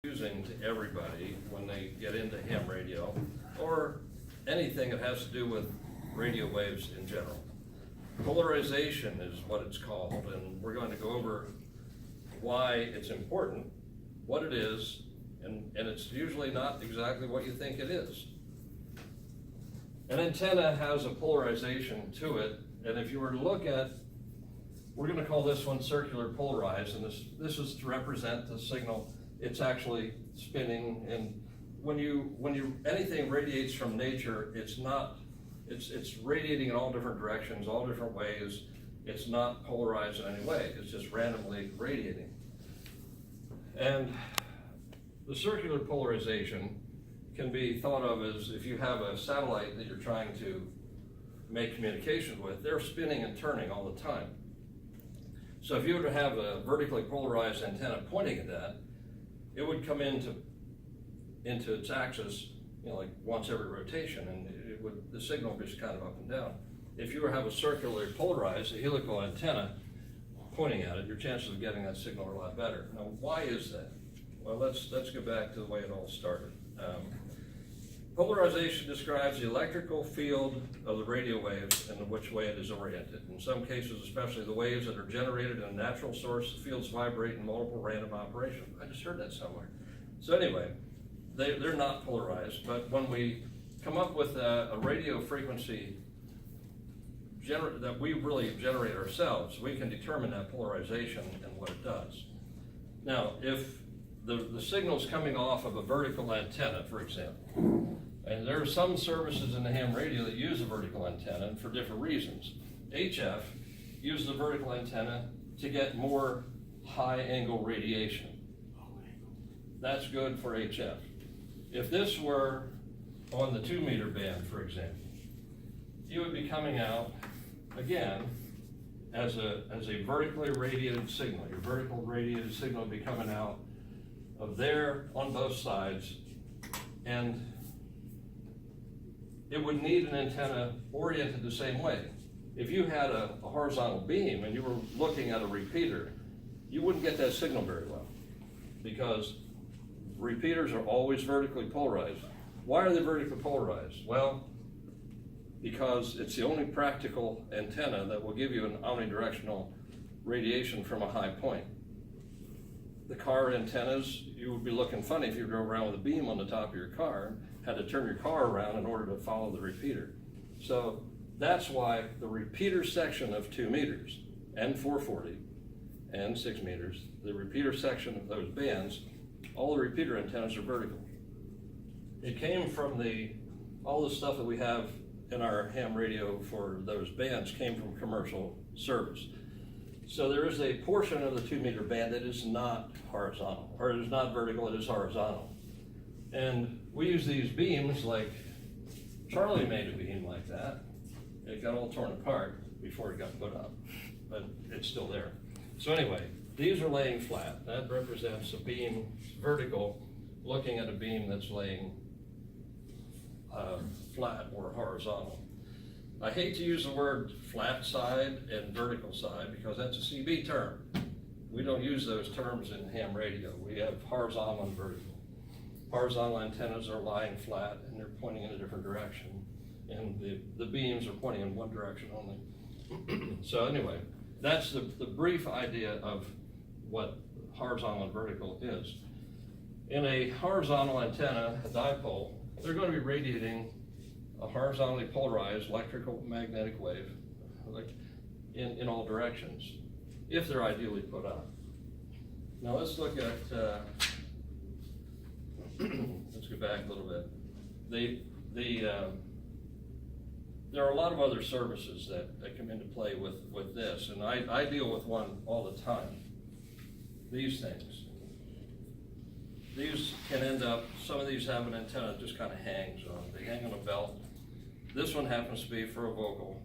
confusing to everybody when they get into ham radio or anything that has to do with radio waves in general. Polarization is what it's called, and we're going to go over why it's important, what it is, and it's usually not exactly what you think it is. An antenna has a polarization to it, and if you were to look at, we're going to call this one circular polarized, and this is to represent the signal. It's actually spinning, and when anything radiates from nature, it's radiating in all different directions, all different ways. It's not polarized in any way. It's just randomly radiating. And the circular polarization can be thought of as if you have a satellite that you're trying to make communication with, they're spinning and turning all the time. So if you were to have a vertically polarized antenna pointing at that, it would come into its axis, like once every rotation, and the signal would be just kind of up and down. If you were to have a circularly polarized, a helical antenna pointing at it, your chances of getting that signal are a lot better. Now, why is that? Well, let's go back to the way it all started. Polarization describes the electrical field of the radio waves and which way it is oriented. In some cases, especially the waves that are generated in a natural source, the fields vibrate in multiple random operations. I just heard that somewhere. So anyway, they're not polarized, but when we come up with a radio frequency that we really generate ourselves, we can determine that polarization and what it does. Now, if the signal's coming off of a vertical antenna, for example, and there are some services in the ham radio that use a vertical antenna for different reasons. HF uses the vertical antenna to get more high angle radiation. That's good for HF. If this were on the 2 meter band, for example, you would be coming out again as a vertically radiated signal. Your vertical radiated signal would be coming out of there on both sides, and it would need an antenna oriented the same way. If you had a horizontal beam and you were looking at a repeater, you wouldn't get that signal very well, because repeaters are always vertically polarized. Why are they vertically polarized? Well, because it's the only practical antenna that will give you an omnidirectional radiation from a high point. The car antennas, you would be looking funny if you drove around with a beam on the top of your car, had to turn your car around in order to follow the repeater. So that's why the repeater section of 2 meters and 440 and 6 meters, the repeater section of those bands, all the repeater antennas are vertical. It came from all the stuff that we have in our ham radio for those bands came from commercial service. So there is a portion of the 2 meter band that is not horizontal, or it is not vertical, it is horizontal. And we use these beams, like Charlie made a beam like that. It got all torn apart before it got put up, but it's still there. So anyway, these are laying flat. That represents a beam vertical looking at a beam that's laying flat or horizontal. I hate to use the word flat side and vertical side because that's a CB term. We don't use those terms in ham radio. We have horizontal and vertical. Horizontal antennas are lying flat and they're pointing in a different direction, and the beams are pointing in one direction only. So anyway, that's the brief idea of what horizontal and vertical is. In a horizontal antenna, a dipole, they're going to be radiating a horizontally polarized electrical magnetic wave in all directions, if they're ideally put up. Now let's look at, let's go back a little bit. There are a lot of other services that come into play with this, and I deal with one all the time. These things. These can end up, some of these have an antenna that just kind of hangs on. They hang on a belt. This one happens to be for a vocal.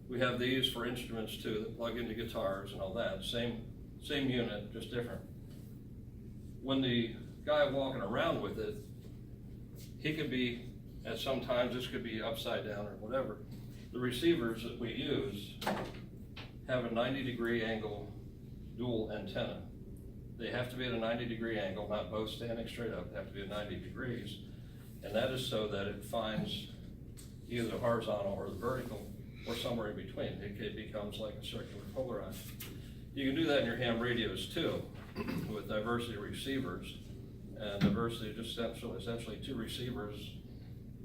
We have these for instruments too that plug into guitars and all that. Same unit, just different. When the guy walking around with it, he could be, at some times this could be upside down or whatever. The receivers that we use have a 90-degree angle dual antenna. They have to be at a 90-degree angle, not both standing straight up, they have to be at 90 degrees. And that is so that it finds either the horizontal or the vertical, or somewhere in between. It becomes like a circular polarized. You can do that in your ham radios too, with diversity receivers. And diversity just essentially two receivers,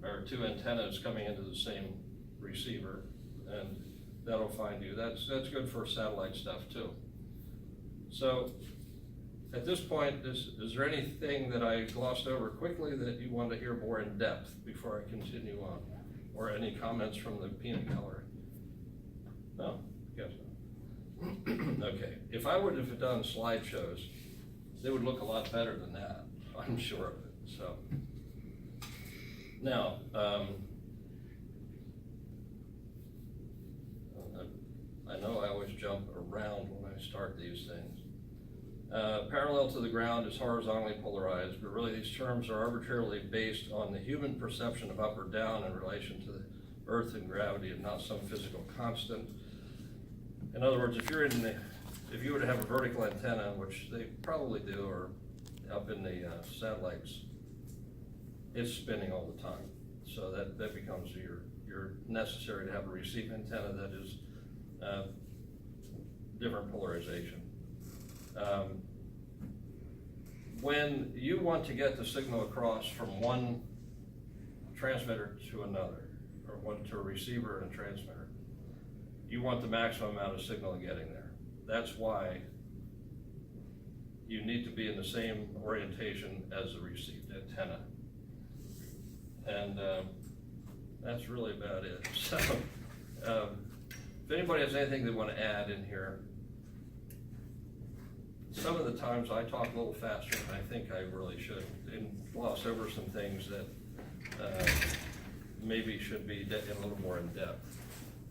or two antennas coming into the same receiver, and that'll find you. That's good for satellite stuff too. So at this point, is there anything that I glossed over quickly that you want to hear more in depth before I continue on? Or any comments from the peanut gallery? No, guess not. Okay, if I would have done slideshows, they would look a lot better than that, I'm sure of it. So now, I know I always jump around when I start these things. Parallel to the ground is horizontally polarized, but really these terms are arbitrarily based on the human perception of up or down in relation to the earth and gravity, and not some physical constant. In other words, if you were to have a vertical antenna, which they probably do, or up in the satellites, it's spinning all the time. So that becomes your necessary to have a receive antenna that is different polarization. When you want to get the signal across from one transmitter to another, or one to a receiver and a transmitter, you want the maximum amount of signal getting there. That's why you need to be in the same orientation as the received antenna. And that's really about it. So if anybody has anything they want to add in here, some of the times I talk a little faster than I think I really should, and gloss over some things that maybe should be a little more in depth.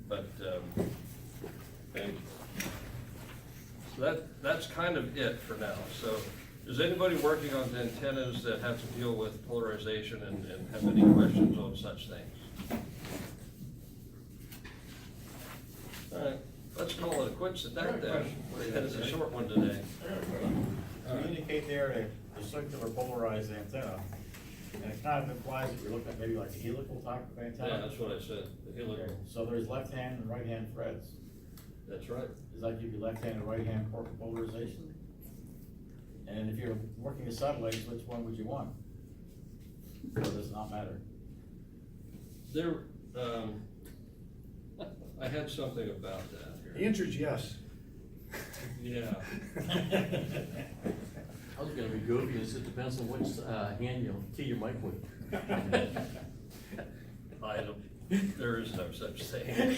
But so that's kind of it for now. So is anybody working on the antennas that have to deal with polarization and have any questions on such things? All right, let's call it a quits at that then. It's a short one today. You indicate there a circular polarized antenna, and it kind of implies that you're looking at maybe like a helical type of antenna. Yeah, that's what I said, the helical. Okay. So there's left hand and right hand threads. That's right. Does that give you left hand and right hand polarization? And if you're working with satellites, which one would you want? Or does it not matter? There, I had something about that The here. answer is yes. Yeah. I was gonna be goofy and say it depends on which hand you key your mic with. There is no such thing.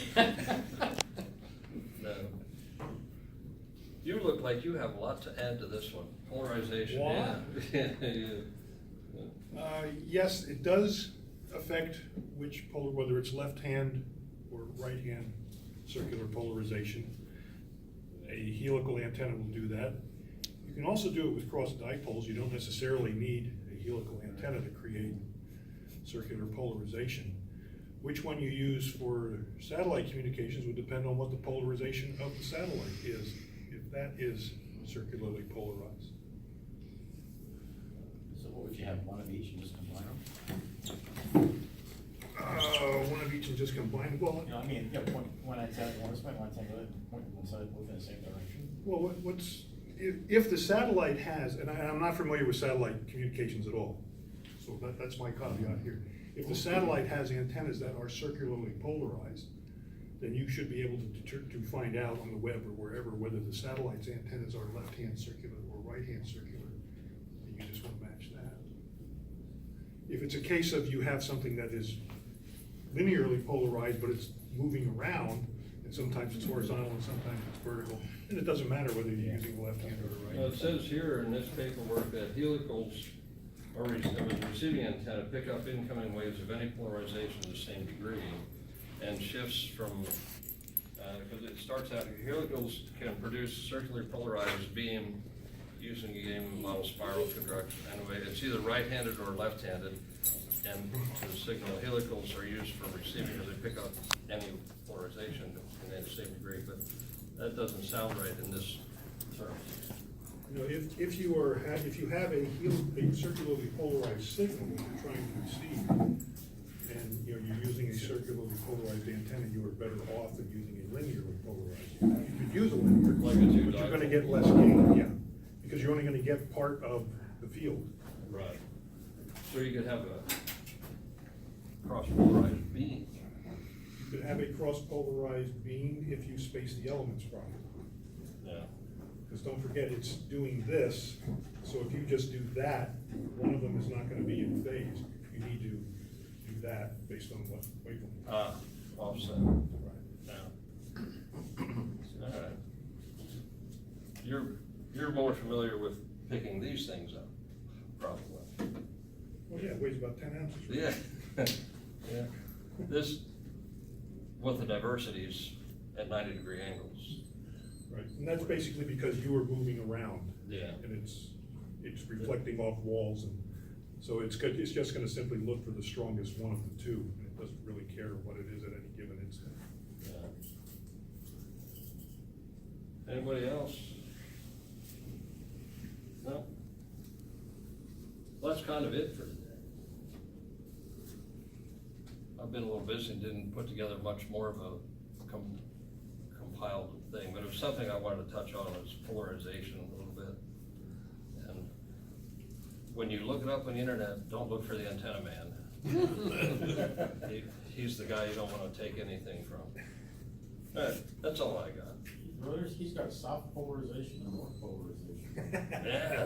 No. You look like you have a lot to add to this one. Polarization. Why? Yeah. Yes, it does affect whether it's left hand or right hand circular polarization. A helical antenna will do that. You can also do it with cross dipoles. You don't necessarily need a helical antenna to create circular polarization. Which one you use for satellite communications would depend on what the polarization of the satellite is, if that is circularly polarized. So what would you have, one of each and just combine them? One of each and just combine, well, You know, I mean, point one antenna one this way, one antenna the other, point one side, both in the same direction. well, if the satellite has, and I'm not familiar with satellite communications at all, so that's my caveat here. If the satellite has antennas that are circularly polarized, then you should be able to find out on the web or wherever whether the satellite's antennas are left-hand circular or right-hand circular, and you just want to match that. If it's a case of you have something that is linearly polarized, but it's moving around, and sometimes it's horizontal and sometimes it's vertical, and it doesn't matter whether you're using the left hand or the right. Well, it says here in this paperwork that helicals or the receiving antenna pick up incoming waves of any polarization to the same degree, and shifts from, because it starts out, helicals can produce circularly polarized beam using a game model spiral construction. Anyway, it's either right-handed or left-handed, and the signal helicals are used for receiving, because they pick up any polarization in the same degree, but that doesn't sound right in this term. You know, if you have a circularly polarized signal that you're trying to receive, and, you know, you're using a circularly polarized antenna, you are better off than using a linearly polarized. You could use a linear, Like a two but you're gonna dipole. get less gain, yeah, because you're only gonna get part of the field. Right. So you could have a cross-polarized beam. You could have a cross-polarized beam if you space the elements properly. Yeah. Because don't forget, it's doing this, so if you just do that, one of them is not gonna be in phase. You need to do that based on what wavelength. Offset. Right. Yeah. All right. You're more familiar with picking these things up, probably. Well, yeah, it weighs about 10 ounces. Yeah. Yeah. This, with the diversities at 90-degree angles. Right, and that's basically because you are moving around. Yeah. And it's reflecting off walls, and so it's just gonna simply look for the strongest one of the two, and it doesn't really care what it is at any given instant. Yeah. Anybody else? No? Well, that's kind of it for today. I've been a little busy and didn't put together much more of a compiled thing, but it was something I wanted to touch on is polarization a little bit. And when you look it up on the internet, don't look for the antenna man. He's the guy you don't want to take anything from. All right, that's all I got. He's got soft polarization and north polarization. Yeah.